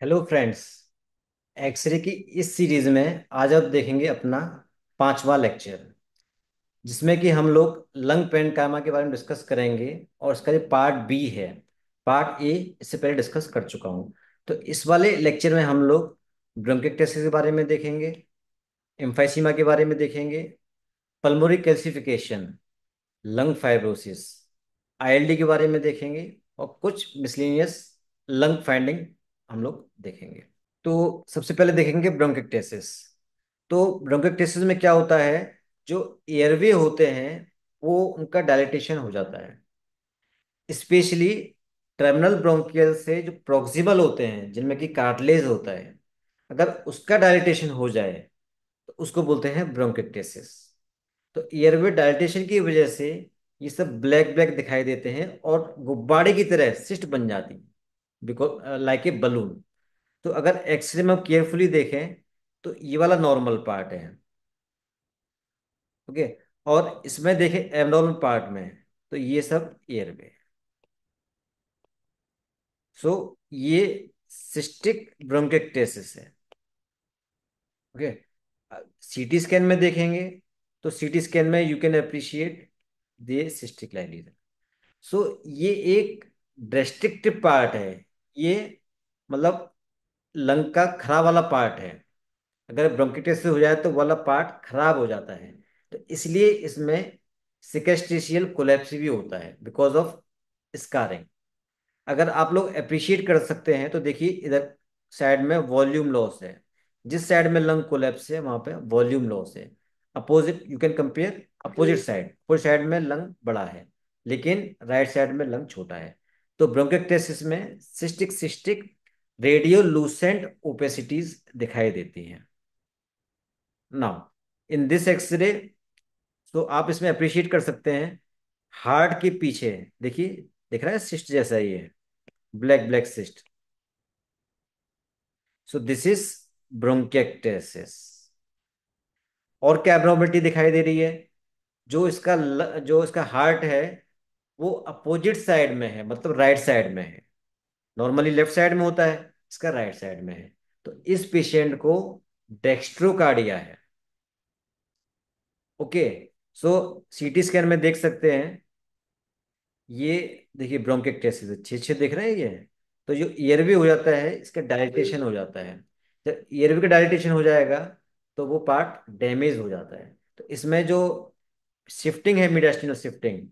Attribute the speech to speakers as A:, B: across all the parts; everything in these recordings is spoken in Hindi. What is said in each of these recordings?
A: Hello friends. एक्सरे की इस सीरीज में आज आप देखेंगे अपना पांचवा लेक्चर, जिसमें कि हम लोग लंग पेनकामा के बारे में डिस्कस करेंगे। और इसका जो पार्ट बी है, पार्ट ए इससे पहले डिस्कस कर चुका हूँ। तो इस वाले लेक्चर में हम लोग ब्रोंकिक्टेसिस के बारे में देखेंगे, एम्फाइसीमा के बारे में देखेंगे, pulmonary calcification, lung fibrosis, ILD के बारे में देखेंगे, और कुछ मिसलेनियस लंग फाइंडिंग हम लोग देखेंगे। तो सबसे पहले देखेंगे ब्रोंकिक्टेसिस। तो ब्रोंकिक्टेसिस में क्या होता है, जो एयरवे होते हैं वो उनका डायलिटेशन हो जाता है। स्पेशली टर्मिनल ब्रोंकियल से जो प्रॉक्सिमल होते हैं, जिनमें कि कार्टिलेज होता है, अगर उसका डायलिटेशन हो जाए तो उसको बोलते हैं ब्रोंकिक्टेसिस। तो एयरवे डायलिटेशन की वजह से ये सब ब्लैक ब्लैक दिखाई देते हैं और गुब्बारे की तरह सिस्ट बन जाती है, बिकॉज लाइक ए बलून। तो अगर एक्सरे में हम केयरफुली देखें तो ये वाला नॉर्मल पार्ट है। ओके। और इसमें देखें एबनॉर्मल पार्ट में, तो ये सब एयरवे। सो ये सिस्टिक ब्रोंकिक्टेसिस है। ओके। सीटी स्कैन में देखेंगे तो सीटी स्कैन में you can appreciate the cystic lining. So ये एक रेस्ट्रिक्टिव पार्ट है। ये मतलब लंग का खराब वाला पार्ट है। अगर ब्रोंकिटिस हो जाए तो वाला पार्ट खराब हो जाता है। तो इसलिए इसमें सिकेस्ट्रीशियल कोलैप्स भी होता है बिकॉज ऑफ स्कारिंग। अगर आप लोग अप्रिशिएट कर सकते हैं तो देखिए, इधर साइड में वॉल्यूम लॉस है। जिस साइड में लंग कोलैप्स है वहां पे वॉल्यूम लॉस है। Opposite you can compare opposite side, full side में लंग बड़ा है लेकिन राइट साइड में लंग छोटा है। तो ब्रोंकिक्टेसिस में सिस्टिक सिस्टिक रेडियोलूसेंट ओपेसिटीज दिखाई देती हैं। नाउ इन दिस एक्सरे, तो आप इसमें अप्रिशिएट कर सकते हैं हार्ट के पीछे, देखिए, दिख रहा है सिस्ट जैसा ही है, black black cyst. So this is bronchiectasis. और क्या एब्नॉर्मलिटी दिखाई दे रही है, जो इसका हार्ट है वो अपोजिट साइड में है, मतलब राइट साइड में है। नॉर्मली लेफ्ट साइड में होता है, इसका राइट साइड में है। तो इस पेशेंट को डेक्स्ट्रोकार्डिया है। ओके। सो सीटी स्कैन में देख सकते हैं, ये देखिए ब्रोंकिक्टेसिस अच्छे अच्छे दिख रहे हैं ये। तो जो ईयरवे हो जाता है इसका डायलिटेशन हो जाता है। जब ईयरवे का डायलिटेशन हो जाएगा तो वो पार्ट डैमेज हो जाता है। तो इसमें जो शिफ्टिंग है, मिडास्टिनल शिफ्टिंग,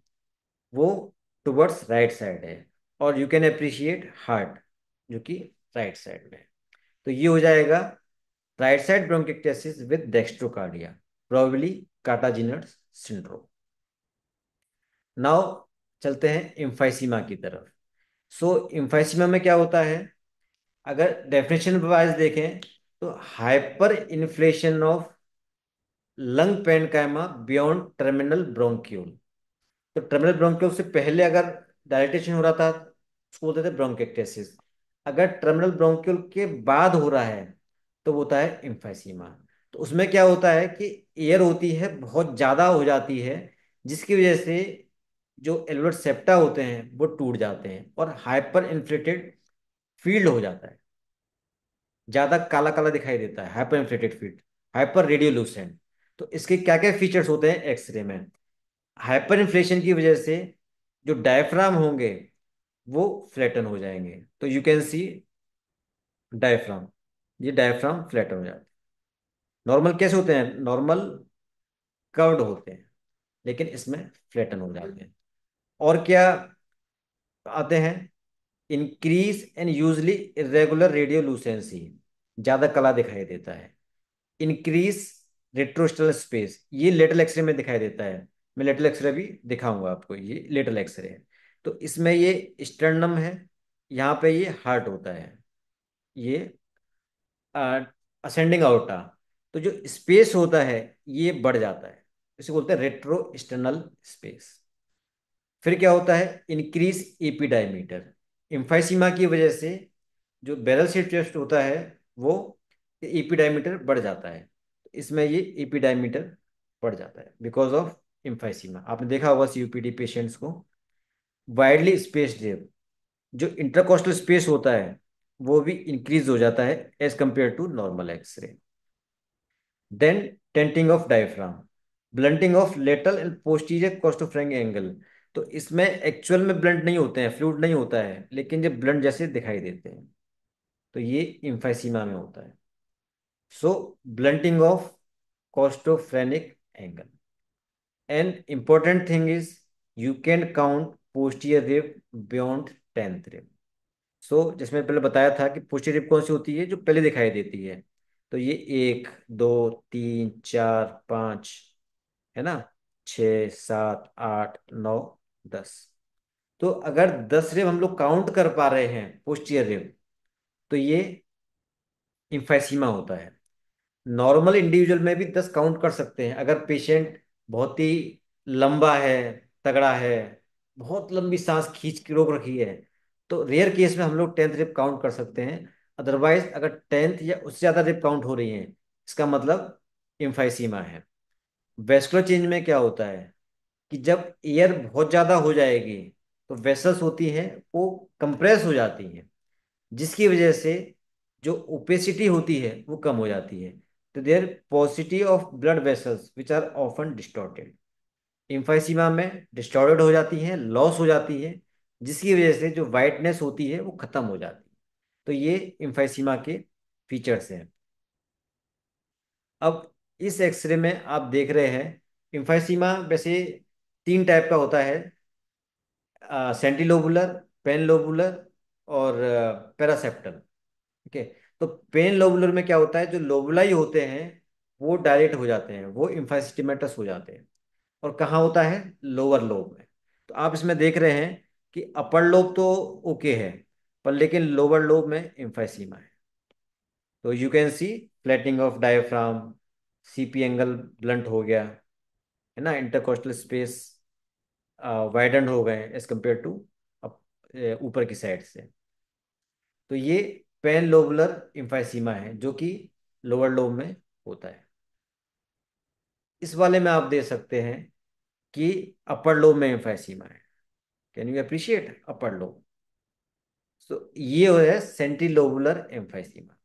A: वो टुवर्ड्स राइट साइड है। और यू कैन अप्रिशिएट हार्ट जो कि राइट साइड में है। तो ये हो जाएगा right side bronchiectasis with dextrocardia, probably Kartagener's syndrome. Now चलते हैं इम्फाइसीमा की तरफ। सो इम्फाइसीमा में क्या होता है, अगर डेफिनेशन वाइज देखें तो hyper inflation of lung parenchyma beyond terminal bronchiole. तो टर्मिनल ब्रोंक्यूल से पहले अगर डायलिटेशन हो रहा था उसको बोलते थे ब्रोंकिक्टेसिस। अगर टर्मिनल ब्रोंक्यूल के बाद हो रहा है तो वो होता है इम्फाइसीमा। तो उसमें क्या होता है कि एयर होती है बहुत ज़्यादा हो जाती है, जिसकी वजह से जो एल्वेट सेप्टा होते हैं वो टूट जाते हैं और हाइपर इन्फ्लेटेड फील्ड हो जाता है। ज्यादा काला काला दिखाई देता है, हाइपर इन्फ्लेटेड फील्ड, हाइपर रेडियोलूसेंट। तो इसके क्या क्या फीचर्स होते हैं एक्सरे में। हाइपर इन्फ्लेशन की वजह से जो डायफ्राम होंगे वो फ्लैटन हो जाएंगे। तो यू कैन सी डायफ्राम, ये डायफ्राम फ्लैटन हो जाते हैं। नॉर्मल कैसे होते हैं, नॉर्मल कर्व्ड होते हैं, लेकिन इसमें फ्लैटन हो जाते हैं। और क्या आते हैं, इंक्रीज एंड यूजली इरेगुलर रेडियोलूसेंसी, ज्यादा कला दिखाई देता है। इंक्रीज रेट्रोस्टल स्पेस, ये लेटरल एक्सरे में दिखाई देता है। मैं लेटरल एक्सरे भी दिखाऊंगा आपको, ये लेटरल एक्सरे है। तो इसमें ये स्टर्नम है, यहाँ पे ये हार्ट होता है, ये असेंडिंग आउटा। तो जो स्पेस होता है ये बढ़ जाता है, इसे बोलते हैं रेट्रो स्टर्नल स्पेस। फिर क्या होता है, इंक्रीज एपी डायमीटर। इम्फाइसीमा की वजह से जो बैरल शेप चेस्ट होता है वो एपी डायमीटर बढ़ जाता है। इसमें ये एपी डायमीटर बढ़ जाता है बिकॉज ऑफ इम्फाइसीमा। आपने देखा होगा सीओपीडी पेशेंट्स को वाइडली स्पेस्ड, जो इंटरकोस्टल स्पेस होता है वो भी इंक्रीज हो जाता है as compare to normal xray. Then tenting of diaphragm, blunting of lateral and posterior costophrenic angle. तो इसमें एक्चुअल में ब्लंट नहीं होते हैं, फ्लूइड नहीं होता है, लेकिन ये ब्लंट जैसे दिखाई देते हैं। तो ये इम्फाइसीमा में होता है। So blunting of costophrenic angle. And important thing is you can count posterior rib beyond 10th rib। So जिसमें पहले बताया था कि posterior rib कौन सी होती है, जो पहले दिखाई देती है। तो ये 1 2 3 4 5 है ना, 6 7 8 9 10। तो अगर 10 रिब हम लोग काउंट कर पा रहे हैं पोस्टीरियर रिब, तो ये इम्फाइसीमा होता है। नॉर्मल इंडिविजुअल में भी 10 काउंट कर सकते हैं अगर पेशेंट बहुत ही लंबा है, तगड़ा है, बहुत लंबी सांस खींच के रोक रखी है, तो रेयर केस में हम लोग 10th रिप काउंट कर सकते हैं। अदरवाइज अगर 10th या उससे ज्यादा रिप काउंट हो रही है, इसका मतलब इम्फाइसीमा है। वेस्कुलर चेंज में क्या होता है कि जब एयर बहुत ज्यादा हो जाएगी, तो वेसल्स होती हैं वो कंप्रेस हो जाती हैं, जिसकी वजह से जो ओपेसिटी होती है वो कम हो जाती है। तो there paucity of blood vessels which are often distorted. Emphysema में डिस्टॉर्टेड हो जाती हैं, लॉस हो जाती है, जिसकी वजह से जो वाइटनेस होती है वो खत्म हो जाती है। तो ये इम्फाइसीमा के फीचर्स हैं। अब इस एक्सरे में आप देख रहे हैं, इम्फाइसीमा वैसे 3 टाइप का होता है, सेंटिलोबुलर, पेन लोबुलर और पैरासेप्टल। ठीक है। तो पेन लोबुलर में क्या होता है, जो लोबुलाई होते हैं वो डायरेक्ट हो जाते हैं, वो इम्फाइस्टिमेटस हो जाते हैं। और कहाँ होता है, लोअर लोब में। तो आप इसमें देख रहे हैं कि अपर लोब तो ओके है, पर लेकिन लोअर लोब में इम्फाइसीमा है। तो you can see flattening of diaphragm, CP angle blunt हो गया है ना, इंटरकोस्टल स्पेस वाइडन हो गए एज कंपेयर टू ऊपर की साइड से। तो ये पेन लोबुलर इम्फाइसीमा है जो कि लोअर लोब में होता है। इस वाले में आप दे सकते हैं कि अपर लोब में इम्फाइसीमा है। Can you appreciate upper lobe? तो ये हो है सेंट्रीलोबुलर एम्फाइसीमा।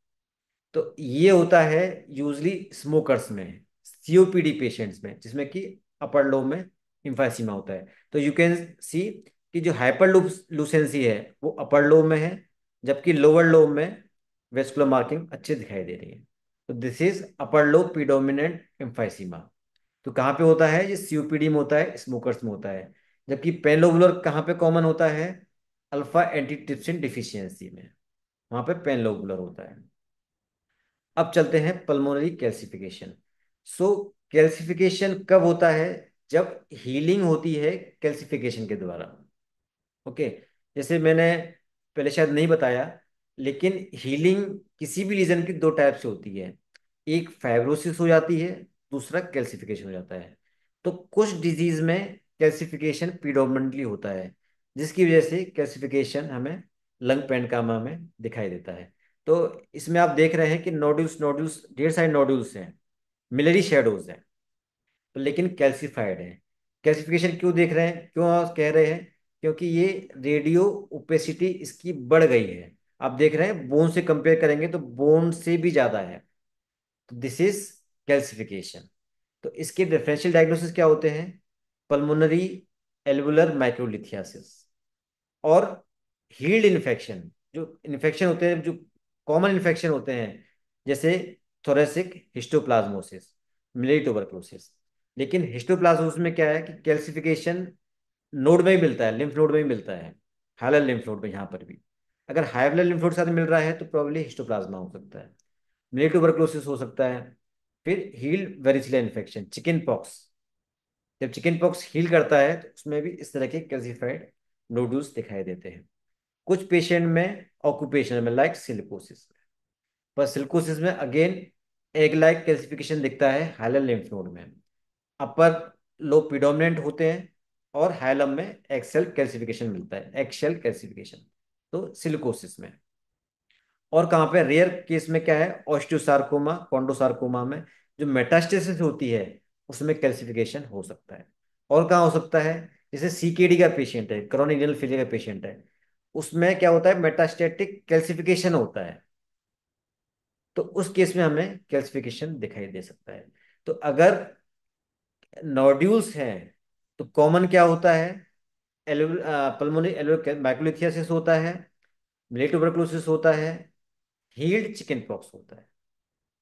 A: तो ये होता है यूजली स्मोकर्स में, सीओपीडी पेशेंट्स में, जिसमें कि अपर लोब में इम्फाइसीमा होता है। तो यू कैन सी कि जो हाइपर लूसेंसी है वो अपर लोब में है, जबकि लोअर लोब में वेस्कुलर मार्किंग अच्छे दिखाई दे रही है। तो this is upper lobe predominant emphysema. तो कहाँ पे होता है, ये सीओपीडी में होता है, स्मोकर्स में होता है। जबकि पेनलोबुलर कहाँ पे कॉमन होता है, अल्फा एंटीट्रिप्सिन डिफिशियंसी में, वहाँ पे पेनलोबुलर होता है। अब चलते हैं पल्मोनरी कैल्सिफिकेशन। सो कैल्सिफिकेशन कब होता है, जब हीलिंग होती है कैल्सिफिकेशन के द्वारा। ओके। जैसे मैंने पहले शायद नहीं बताया, लेकिन हीलिंग किसी भी रीजन की 2 टाइप से होती है। एक फाइब्रोसिस हो जाती है, दूसरा कैल्सिफिकेशन हो जाता है। तो कुछ डिजीज में कैल्सिफिकेशन प्रीडोमिनेंटली होता है, जिसकी वजह से कैल्सिफिकेशन हमें लंग पेनकामा में दिखाई देता है। तो इसमें आप देख रहे हैं कि नोड्यूल्स नोड्यूल्स ढेर सारे नोड्यूल्स हैं, मिलरी शेडोज हैं, तो लेकिन कैल्सिफाइड है। कैल्सिफिकेशन क्यों देख रहे हैं, क्यों कह रहे हैं, क्योंकि ये रेडियो ओपेसिटी इसकी बढ़ गई है। आप देख रहे हैं बोन से कंपेयर करेंगे तो बोन से भी ज्यादा है। तो दिस इज कैल्सिफिकेशन। तो इसके डिफरेंशियल डायग्नोसिस क्या होते हैं, पल्मोनरी एल्वुलर माइक्रोलिथियासिस और हील्ड इन्फेक्शन। जो इन्फेक्शन होते हैं, जो कॉमन इन्फेक्शन होते हैं, जैसे थोरेसिक हिस्टोप्लाज्मोसिस, मिलिरी ट्यूबरक्लोसिस। लेकिन हिस्टोप्लाज्मोसिस में क्या है कि कैल्सिफिकेशन नोड में ही मिलता है, लिम्फ नोड में ही मिलता है, हाइलर लिम्फ नोड में। यहाँ पर भी अगर हाइलर लिम्फ नोड के साथ मिल रहा है तो प्रॉब्ली हिस्टोप्लाज्मा हो सकता है, मिलिरी ट्यूबरक्लोसिस हो सकता है। फिर heal varicella infection, chicken pox, जब चिकन पॉक्स हील करता है तो उसमें भी इस तरह के कैल्सिफाइड नोडुल्स दिखाई देते हैं। कुछ पेशेंट में ऑक्यूपेशन में लाइक सिलिकोसिस में, पर सिलिकोसिस में अगेन एग लाइक कैल्सिफिकेशन दिखता है हाइलर लिम्फ नोड में। अपर लोब प्रिडोमिनेंट होते हैं और हाइलम में एक्सेल कैल्सिफिकेशन मिलता है, एक्सेल कैल्सिफिकेशन। तो सिलिकोसिस में। और कहाँ पे रेयर केस में क्या है, ऑस्टियोसार्कोमा कॉन्डोसार्कोमा में जो मेटास्टेसिस होती है उसमें कैल्सिफिकेशन हो सकता है। और कहाँ हो सकता है, जैसे सीकेडी का पेशेंट है, क्रॉनिक रीनल फेलियर का पेशेंट है, उसमें क्या होता है, मेटास्टेटिक कैल्सिफिकेशन होता है। तो उस केस में हमें कैल्सिफिकेशन दिखाई दे सकता है। तो अगर नोड्यूल्स हैं तो कॉमन क्या होता है, पल्मोनरी एल्वेओल माइक्रोलिथियासिस होता है, मिली ट्यूबरकुलोसिस होता है, हील्ड चिकन पॉक्स होता है,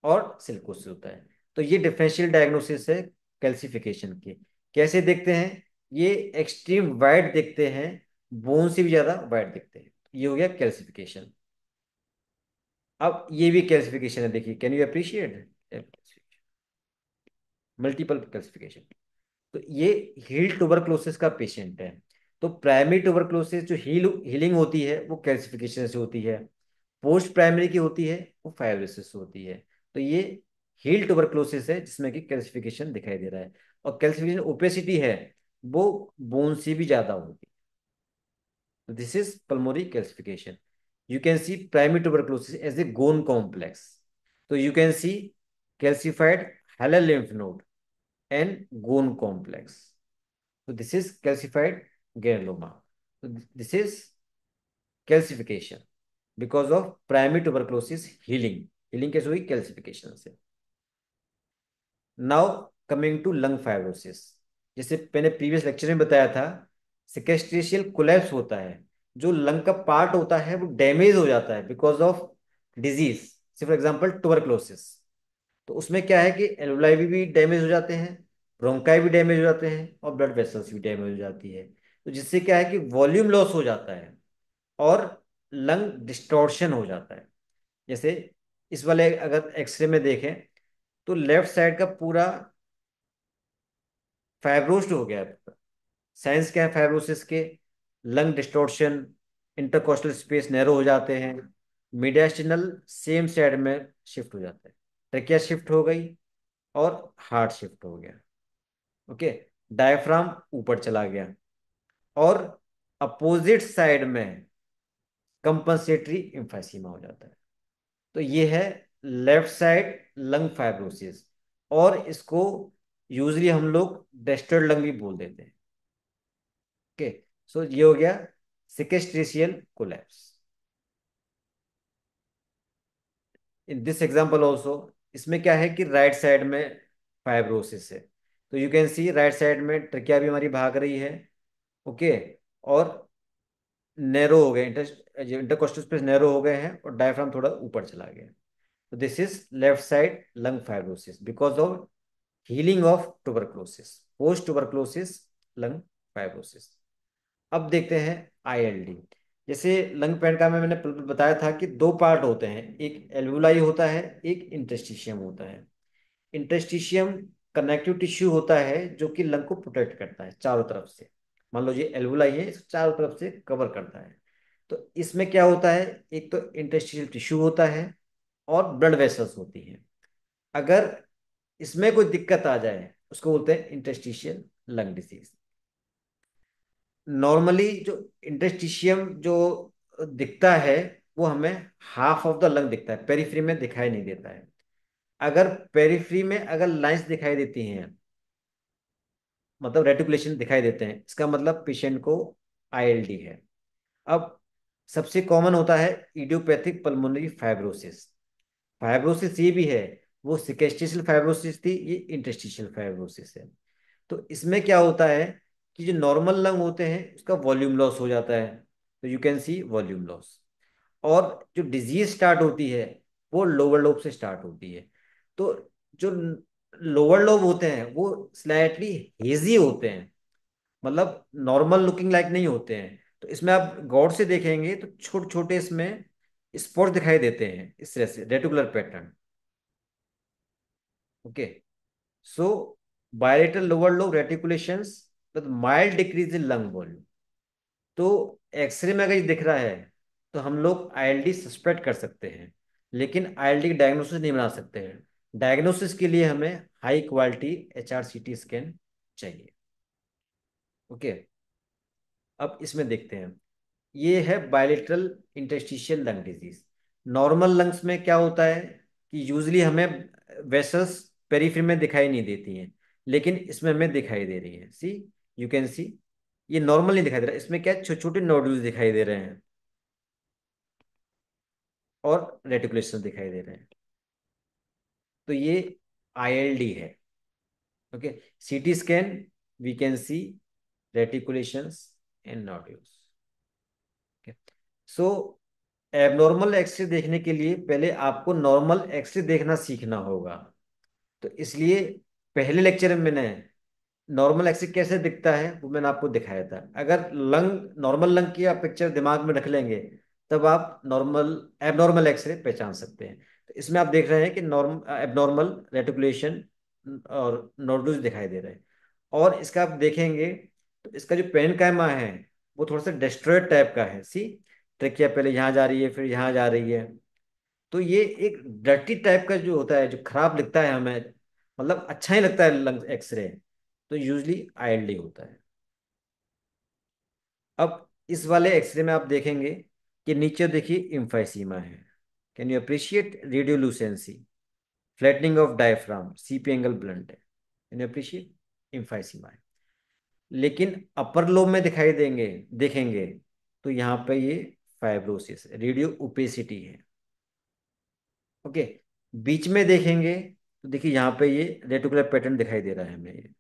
A: और सिलिकोसिस होता है। तो ये डिफरेंशियल डायग्नोसिस है कैल्सिफिकेशन की। कैसे देखते हैं, ये एक्सट्रीम वाइड देखते हैं, बोन से भी ज्यादा वाइड दिखते हैं। ये हो गया कैल्सिफिकेशन। अब ये भी कैल्सिफिकेशन है, देखिए, can you appreciate multiple calcification. तो ये हील ट्यूबरक्लोसिस का पेशेंट है। तो प्राइमरी ट्यूबरक्लोसिस जो हीलिंग होती है वो कैल्सिफिकेशन से होती है, पोस्ट प्राइमरी की होती है वो फाइब्रोसिस से होती है। तो ये हील ट्यूबरक्लोसिस है जिसमें कि कैल्सिफिकेशन दिखाई दे रहा है। और कैल्सिफिकेशन ओपेसिटी है, वो बोन से भी ज्यादा होगी। तो this is pulmonary calcification. You can see primary tuberculosis as a Ghon complex. तो you can see calcified halal lymph node and gone complex. So this is calcified granuloma. So this is calcification because of primary tuberculosis healing. Healing कैसे हुई, calcification से। Now coming to lung fibrosis. जैसे मैंने प्रीवियस लेक्चर में बताया था, सिकेस्ट्रेशियल कोलैप्स होता है। जो लंग का पार्ट होता है वो डैमेज हो जाता है because of disease. For example tuberculosis, तो उसमें क्या है कि एल्वुलाई भी डैमेज हो जाते हैं, ब्रोंकाई भी डैमेज हो जाते हैं, और ब्लड वेसल्स भी डैमेज हो जाती है। तो जिससे क्या है कि वॉल्यूम लॉस हो जाता है और लंग डिस्टॉर्शन हो जाता है। जैसे इस वाले अगर एक्सरे में देखें तो लेफ्ट साइड का पूरा फाइब्रोस्ड हो गया है। साइंस क्या है फाइब्रोसिस के, lung distortion, intercostal space narrow हो जाते हैं, मीडियास्टिनल सेम साइड में शिफ्ट हो जाता है, ट्रेकिया शिफ्ट हो गई और हार्ट शिफ्ट हो गया। ओके, डायफ्राम ऊपर चला गया, और अपोजिट साइड में कंपनसेटरी इम्फाइसीमा हो जाता है। तो ये है लेफ्ट साइड लंग फाइब्रोसिस, और इसको यूजली हम लोग डेस्टर्ड लंग भी बोल देते हैं। ओके, सो ये हो गया sequestrational collapse. In this example also, इसमें क्या है कि राइट साइड में फाइब्रोसिस है। तो you can C right side में ट्रकिया भी हमारी भाग रही है। ओके, और नैरो हो गए, इंटरकोस्टल स्पेस नैरो हो गए हैं, और डायफ्राम थोड़ा ऊपर चला गया। तो this is left side lung fibrosis because of healing of tuberculosis, post tuberculosis lung fibrosis. अब देखते हैं आईएलडी। जैसे लंग पैड का मैंने बताया था कि दो पार्ट होते हैं, एक एल्वुलाई होता है, एक इंटरस्टिशियम होता है। इंटरस्टिशियम कनेक्टिव टिश्यू होता है जो कि लंग को प्रोटेक्ट करता है चारों तरफ से। मान लो ये एल्वुलाई है, इसको चारों तरफ से कवर करता है। तो इसमें क्या होता है, एक तो इंटरस्टिशियल टिश्यू होता है और ब्लड वेसल्स होती हैं। अगर इसमें कोई दिक्कत आ जाए उसको बोलते हैं इंटरस्टिशियल लंग डिसीज। नॉर्मली जो इंटरस्टिशियम जो दिखता है वो हमें हाफ ऑफ द लंग दिखता है, पेरिफ्री में दिखाई नहीं देता है। अगर पेरिफ्री में अगर लाइंस दिखाई देती हैं, मतलब रेटिकुलेशन दिखाई देते हैं, इसका मतलब पेशेंट को आईएलडी है। अब सबसे कॉमन होता है इडियोपैथिक पल्मोनरी फाइब्रोसिस। फाइब्रोसिस ये भी है, वो सिकेस्टिशियल फाइब्रोसिस थी, ये इंटरस्टिशियल फाइब्रोसिस है। तो इसमें क्या होता है कि जो नॉर्मल लंग होते हैं उसका वॉल्यूम लॉस हो जाता है। तो you can C volume loss. और जो डिजीज स्टार्ट होती है वो लोअर लोब से स्टार्ट होती है। तो जो लोअर लोब होते हैं वो स्लाइटली हेजी होते हैं, मतलब नॉर्मल लुकिंग लाइक नहीं होते हैं। तो इसमें आप गौर से देखेंगे तो छोटे छोटे इसमें स्पॉट दिखाई देते हैं, इस तरह से reticular pattern. Okay, so bilateral lower lobe reticulations with mild decrease in lung volume. तो एक्सरे में अगर ये दिख रहा है तो हम लोग आईएलडी सस्पेक्ट कर सकते हैं, लेकिन आईएलडी की डायग्नोसिस नहीं बना सकते हैं। डायग्नोसिस के लिए हमें हाई क्वालिटी एचआरसीटी स्कैन चाहिए। ओके, अब इसमें देखते हैं, ये है bilateral interstitial lung disease. Normal lungs में क्या होता है कि यूजली हमें वेसल्स पेरिफेरी में दिखाई नहीं देती हैं, लेकिन इसमें हमें दिखाई दे रही है। सी, यू कैन सी, ये नॉर्मल नहीं दिखाई दे रहा है, इसमें क्या छोटे छोटे नोड्यूल्स दिखाई दे रहे हैं। और रेटिकुलेशन दिखाई दे रहे हैं। तो ये आईएलडी है। Okay. CT scan, we can see reticulations and nodules. So abnormal xray देखने के लिए पहले आपको नॉर्मल एक्सरे देखना सीखना होगा। तो इसलिए पहले लेक्चर में मैंने नॉर्मल एक्सरे कैसे दिखता है वो मैंने आपको दिखाया था। अगर लंग, नॉर्मल लंग की आप पिक्चर दिमाग में रख लेंगे, तब आप नॉर्मल एबनॉर्मल एक्सरे पहचान सकते हैं। तो इसमें आप देख रहे हैं कि नॉर्म एबनॉर्मल रेटिकुलेशन और नोडुल्स दिखाई दे रहे हैं। और इसका आप देखेंगे तो इसका जो पेरेन्काइमा है वो थोड़ा सा डिस्ट्रॉयड टाइप का है। सी, ट्रेकिया पहले यहाँ जा रही है, फिर यहाँ जा रही है। तो ये एक डर्टी टाइप का जो होता है, जो खराब लिखता है हमें, मतलब अच्छा ही लगता है लंग एक्सरे, तो यूजली आईएलडी होता है। अब इस वाले एक्सरे में आप देखेंगे कि नीचे देखिए इम्फाइसीमा है। Can you appreciate radiolucency, flattening of diaphragm, CP angle blunt है। कैन यू अप्रिशिएट इम्फाइसीमा है। लेकिन अपर लोब में दिखाई देंगे, देखेंगे तो यहाँ पे ये फाइब्रोसिस, रेडियो ओपेसिटी है। ओके। बीच में देखेंगे तो देखिए यहाँ पे ये रेटिकुलर पैटर्न दिखाई दे रहा है हमें ये।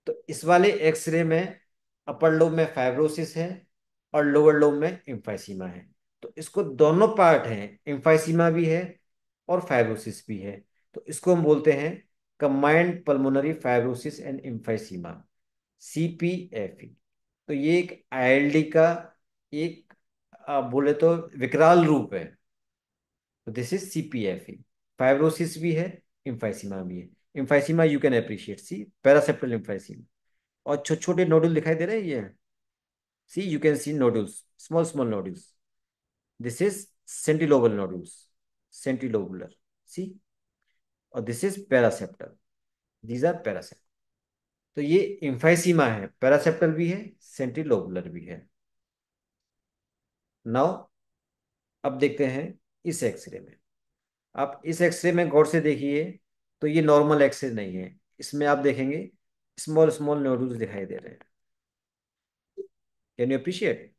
A: तो इस वाले एक्सरे में अपर लोब में फाइब्रोसिस है और लोअर लोब में इम्फाइसीमा है। तो इसको दोनों पार्ट हैं, इम्फाइसीमा भी है और फाइब्रोसिस भी है। तो इसको हम बोलते हैं combined pulmonary fibrosis and emphysema, CPFE। तो ये एक आईएलडी का एक बोले तो विकराल रूप है। तो दिस इज CPFE। फाइब्रोसिस भी है, इम्फाइसीमा भी है। Emphysema you can appreciate, see paraseptal emphysema. और छोटे छोटे नोडुल दिखाई दे रहे हैं ये, see you can see nodules, small small nodules. This is centrilobular nodules, centrilobular, see. और this is paraseptal, these are paraseptal. तो ये इम्फाइसीमा है, पैरासेप्टल भी है, सेंटिलोबुलर भी है। नाउ अब देखते हैं इस एक्सरे में। आप इस एक्सरे में गौर से देखिए तो ये नॉर्मल एक्सरे नहीं है। इसमें आप देखेंगे स्मॉल स्मॉल नोडुल्स दिखाई दे रहे हैं। Can you appreciate?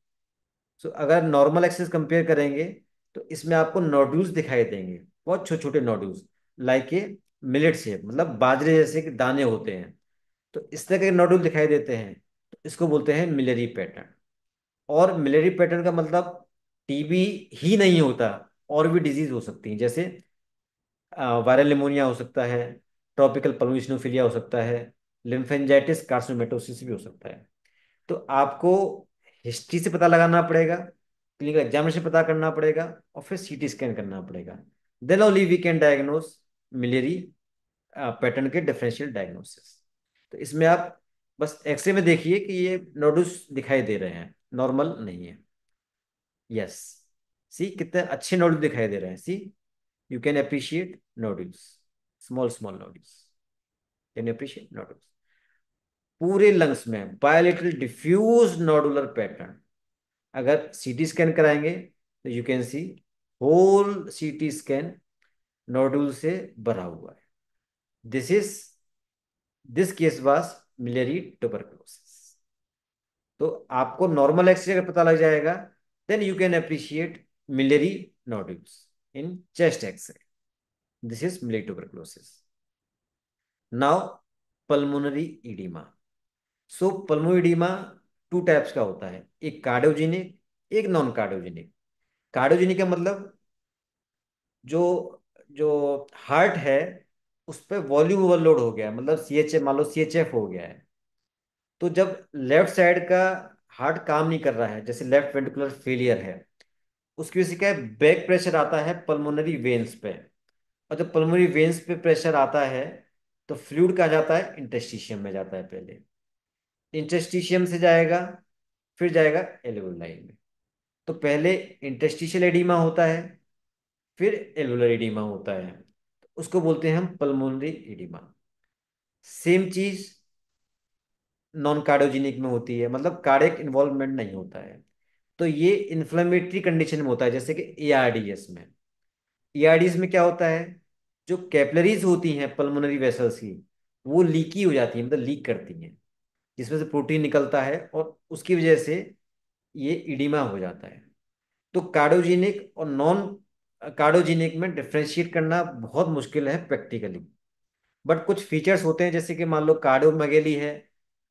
A: सो अगर नॉर्मल एक्सिस कंपेयर करेंगे तो इसमें आपको नोड्यूल्स दिखाई देंगे, बहुत छोटे छोटे nodules, like a millet shape, मतलब बाजरे जैसे कि दाने होते हैं। तो इस तरह के नोड्यूल दिखाई देते हैं, तो इसको बोलते हैं मिलेरी पैटर्न। और मिलेरी पैटर्न का मतलब टीबी ही नहीं होता, और भी डिजीज हो सकती हैं, जैसे वायरल निमोनिया हो सकता है, ट्रॉपिकल पल्मोनेसिस हो सकता है, लिम्फेंजाइटिस कार्सिनोमेटोसिस भी हो सकता है। तो आपको हिस्ट्री से पता लगाना पड़ेगा, क्लिनिकल एग्जामिनेशन पता करना पड़ेगा, और फिर सीटी स्कैन करना पड़ेगा। Then only we can diagnose miliary pattern के डिफरेंशियल डायग्नोसिस। तो इसमें आप बस एक्सरे में देखिए कि ये नोडुल्स दिखाई दे रहे हैं, नॉर्मल नहीं है। यस, सी कितने अच्छे नोडुल दिखाई दे रहे हैं। See, you can appreciate nodules, small small nodules. Can appreciate nodules पूरे लंग्स में, बायोलेटरल डिफ्यूज नोडुलर पैटर्न। अगर सीटी स्कैन कराएंगे तो you can see whole CT scan nodule से भरा हुआ है। This is, this case was miliary tuberculosis. तो आपको नॉर्मल एक्सरे अगर पता लग जाएगा, then you can appreciate miliary nodules in chest xray. This is miliary tuberculosis. Now pulmonary oedema. So pulmo oedema two types का होता है, एक कार्डियोजेनिक, एक नॉन कार्डियोजेनिक। कार्डियोजेनिक का मतलब जो जो हार्ट है उस पर वॉल्यूम ओवरलोड हो गया है, मतलब CHF, मान लो CHF हो गया है। तो जब लेफ्ट साइड का हार्ट काम नहीं कर रहा है, जैसे लेफ्ट वेंट्रिकुलर फेलियर है, उसकी वजह से क्या है, बैक प्रेशर आता है पल्मोनरी वेन्स पे। और जब पल्मोनरी वेन्स पे प्रेशर आता है तो फ्लूइड कहाँ जाता है, इंटरस्टिशियम में जाता है पहले। इंटरस्टिशियम से जाएगा, फिर जाएगा एल्वेओलाई में। तो पहले इंटरस्टिशियल एडिमा होता है, फिर एल्वुलर एडिमा होता है, उसको बोलते हैं हम पल्मोनरी एडिमा। सेम चीज नॉन कार्डियोजेनिक में होती है, मतलब कार्डियक इन्वॉल्वमेंट नहीं होता है। तो ये इन्फ्लेमेटरी कंडीशन में होता है, जैसे कि एआरडीएस में। एआरडीएस में क्या होता है, जो कैपिलरीज होती हैं पल्मोनरी वेसल्स की, वो लीकी हो जाती है, मतलब लीक करती हैं, जिसमें से प्रोटीन निकलता है और उसकी वजह से ये इडिमा हो जाता है। तो कार्डियोजेनिक और नॉन कार्डियोजेनिक में डिफ्रेंशिएट करना बहुत मुश्किल है प्रैक्टिकली। बट कुछ फीचर्स होते हैं, जैसे कि मान लो कार्डियोमेगेली है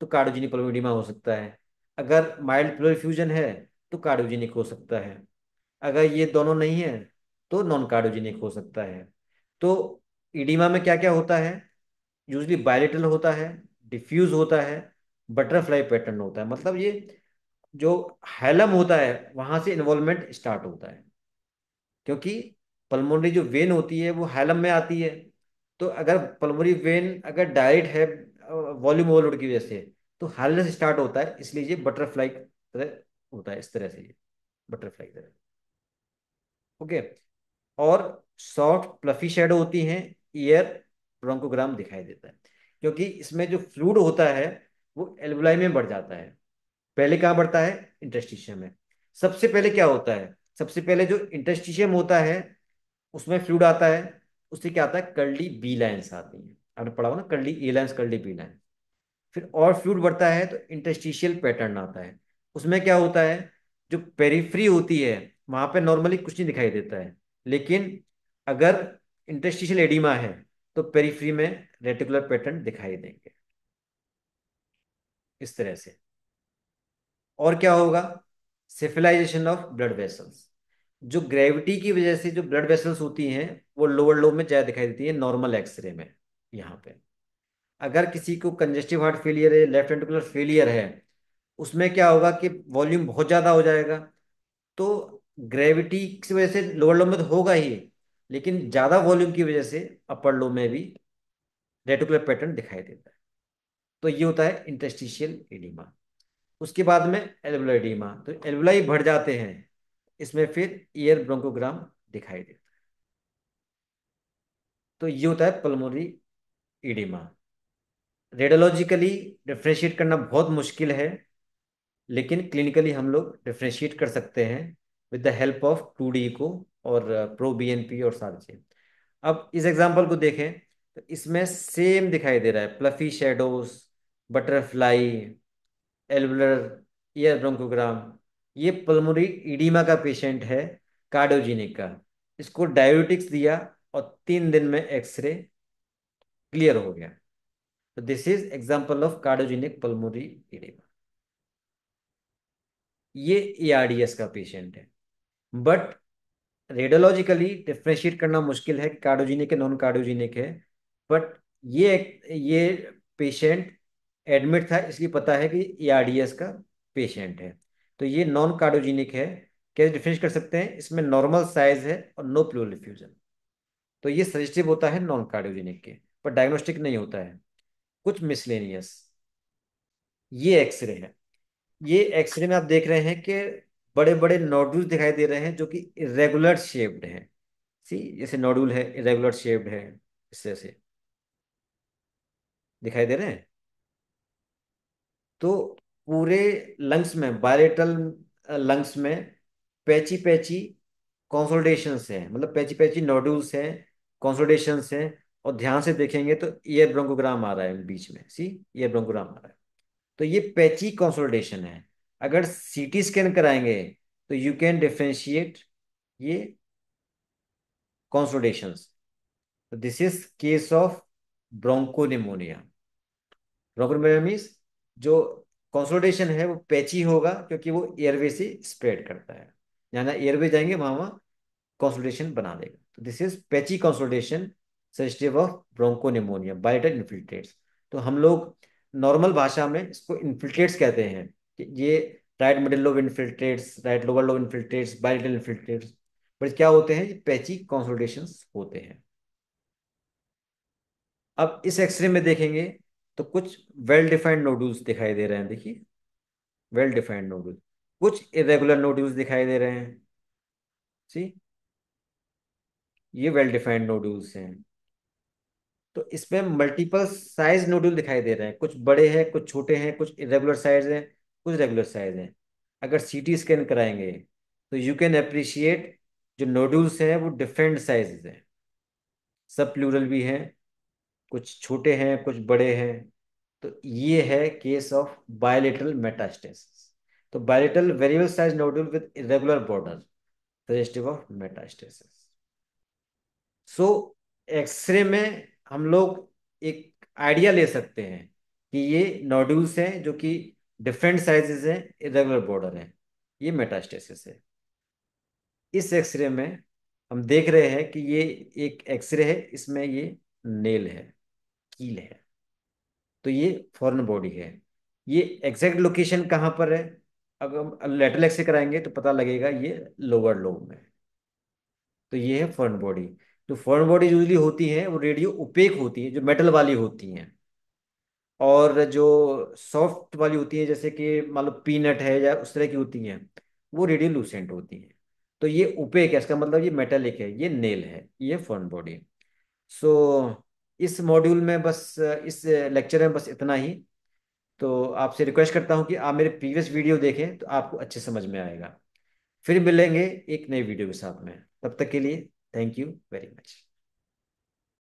A: तो कार्डियोजेनिक पल्मोनेडिमा हो सकता है। अगर माइल्ड प्लूरल फ्यूजन है तो कार्डियोजेनिक हो सकता है। अगर ये दोनों नहीं है तो नॉन कार्डियोजेनिक हो सकता है। तो इडीमा में क्या क्या होता है? यूजली बायलेटरल होता है, डिफ्यूज होता है, बटरफ्लाई पैटर्न होता है। मतलब ये जो हैलम होता है वहां से इन्वॉल्वमेंट स्टार्ट होता है, क्योंकि पल्मोनरी जो वेन होती है वो हैलम में आती है। तो अगर पल्मोनरी वेन अगर डायरेक्ट है वॉल्यूम ओवरलोड की वजह से, तो हैलम से स्टार्ट होता है, इसलिए ये बटरफ्लाई तरह होता है, इस तरह से ये बटरफ्लाई तरह। ओके। और सॉफ्ट प्लफी शेडो होती हैं, ईयर ब्रोंकोग्राम दिखाई देता है, क्योंकि इसमें जो फ्लूइड होता है वो एल्वुलाई में बढ़ जाता है। पहले कहाँ बढ़ता है? इंटरस्टिशियम में। सबसे पहले क्या होता है? सबसे पहले जो इंटरस्टिशियम होता है उसमें फ्लूइड आता है, उससे क्या आता है? कर्ली बी लाइन्स आती हैं। आपने पढ़ा हो ना, कर्ली ए लाइन्स कर्ली बी लाइन। फिर और फ्लूइड बढ़ता है तो इंटरस्टिशियल पैटर्न आता है। उसमें क्या होता है? जो पेरिफ्री होती है वहां पे नॉर्मली कुछ नहीं दिखाई देता है, लेकिन अगर इंटरस्टिशियल एडिमा है तो पेरिफ्री में रेटिकुलर पैटर्न दिखाई देंगे, इस तरह से। और क्या होगा? सेफिलाइजेशन ऑफ ब्लड वेसल्स। जो ग्रेविटी की वजह से जो ब्लड वेसल्स होती हैं वो लोअर लोब में ज्यादा दिखाई देती है नॉर्मल एक्सरे में। यहाँ पे अगर किसी को कंजेस्टिव हार्ट फेलियर है, लेफ्ट वेंट्रिकुलर फेलियर है, उसमें क्या होगा कि वॉल्यूम बहुत ज्यादा हो जाएगा। तो ग्रेविटी की वजह से लोअर लोब में तो होगा ही, लेकिन ज्यादा वॉल्यूम की वजह से अपर लोब में भी रेटिकुलर पैटर्न दिखाई देता है। तो ये होता है इंटरस्टिशियल एडिमा। उसके बाद में एल्वुलर एडिमा, तो एल्वुलाई बढ़ जाते हैं, इसमें फिर ईयर ब्रोंकोग्राम दिखाई देता है। तो ये होता है पल्मोनरी एडिमा। रेडियोलॉजिकली डिफ्रेंशिएट करना बहुत मुश्किल है, लेकिन क्लिनिकली हम लोग डिफ्रेंशिएट कर सकते हैं with the help of 2D को और प्रो बीएनपी और सारी चीजें। अब इस एग्जांपल को देखें तो इसमें सेम दिखाई दे रहा है, fluffy shadows, butterfly, alveolar, year bronchogram. ये पल्मोनरी इडीमा का पेशेंट है, कार्डियोजेनिक का। इसको डायबिटिक्स दिया और 3 दिन में एक्सरे क्लियर हो गया। तो this is example of cardiogenic pulmonary oedema. ये एआरडीएस का पेशेंट है। बट रेडियोलॉजिकली डिफ्रेंशिएट करना मुश्किल है कि कार्डियोजेनिक है नॉन कार्डियोजेनिक है। बट ये पेशेंट एडमिट था, इसलिए पता है कि एआरडीएस का पेशेंट है। तो ये नॉन कार्डियोजेनिक है। कैसे डिफरेंशिएट कर सकते हैं? इसमें नॉर्मल साइज है और नो प्लूरल डिफ्यूजन। तो ये सजेस्टिव होता है नॉन कार्डियोजेनिक के, पर डायग्नोस्टिक नहीं होता है। कुछ मिसलेनियस। ये एक्सरे है। ये एक्सरे में आप देख रहे हैं कि बड़े बड़े नोडुल्स दिखाई दे रहे हैं जो कि इरेगुलर शेप्ड हैं। सी, जैसे नोडुल है इरेगुलर शेप्ड है, इस तरह से दिखाई दे रहे हैं। तो पूरे लंग्स में, बायलेटरल लंग्स में पैची पैची कॉन्सोलिडेशंस हैं, मतलब पैची पैची नोडुल्स हैं, कॉन्सोलिडेशंस हैं। और ध्यान से देखेंगे तो ईयर ब्रोंकोग्राम आ रहा है बीच में, सी, ईयर ब्रोंकोग्राम आ रहा है। तो ये पैची कंसोलिडेशन है। अगर सीटी स्कैन कराएंगे तो यू कैन डिफरेंशिएट ये कंसोलिडेशंस। तो this is case of bronchopneumonia. Bronchopneumonia means जो कंसोलिडेशन है वो पैची होगा, क्योंकि वो एयरवे से स्प्रेड करता है। जहाँ एयरवे जाएंगे वहां वहां कंसोलिडेशन बना देगा। तो this is patchy consolidation suggestive of bronchopneumonia bilateral infiltrates. तो हम लोग नॉर्मल भाषा में इसको इन्फिल्ट्रेट्स कहते हैं कि ये right middle lobe infiltrates, right lower lobe infiltrates, bilateral infiltrates. But क्या होते हैं? ये पैची कंसोलिडेशंस होते हैं। अब इस एक्सरे में देखेंगे तो कुछ वेल डिफाइंड नोडुल्स दिखाई दे रहे हैं, देखिए, वेल डिफाइंड नोडुल। कुछ इरेगुलर नोडुल्स दिखाई दे रहे हैं, सी, ये वेल डिफाइंड नोडुल्स हैं। तो इसमें मल्टीपल साइज नोडुल दिखाई दे रहे हैं, कुछ बड़े हैं, कुछ छोटे हैं, कुछ इरेगुलर साइज हैं, कुछ रेगुलर साइज हैं। अगर सीटी स्कैन कराएंगे तो यू कैन अप्रिशिएट जो नोडुल्स हैं वो डिफरेंट साइजेस हैं, सब प्लूरल भी हैं, कुछ छोटे हैं कुछ बड़े हैं। तो ये है केस ऑफ बायलेटरल मेटास्टेसिस। तो bilateral variable size nodule with irregular border, suggestive of metastasis. So xray में हम लोग एक आइडिया ले सकते हैं कि ये नोड्यूल्स हैं जो कि डिफरेंट साइजेस हैं, इरेगुलर बॉर्डर हैं, ये मेटास्टेसिस है। इस एक्सरे में हम देख रहे हैं कि ये एक एक्सरे है, इसमें ये नेल है, कील है, तो ये फॉरेन बॉडी है। ये एग्जैक्ट लोकेशन कहाँ पर है? अगर हम लेटरल एक्सरे कराएंगे तो पता लगेगा ये लोअर लोब में। तो ये है फॉरेन बॉडी। जो फॉरेन बॉडी यूजली होती है वो रेडियो ओपेक होती है, जो मेटल वाली होती हैं। और जो सॉफ्ट वाली होती है, जैसे कि मान लो पीनट है या उस तरह की होती हैं, वो रेडियो लूसेंट होती हैं। तो ये ओपेक है, इसका मतलब ये मेटेलिक है, ये नेल है, ये फॉरेन बॉडी। सो इस मॉड्यूल में बस, इस लेक्चर में बस इतना ही। तो आपसे रिक्वेस्ट करता हूँ कि आप मेरे प्रीवियस वीडियो देखें, तो आपको अच्छे समझ में आएगा। फिर मिलेंगे एक नई वीडियो के साथ में, तब तक के लिए थैंक यू वेरी मच।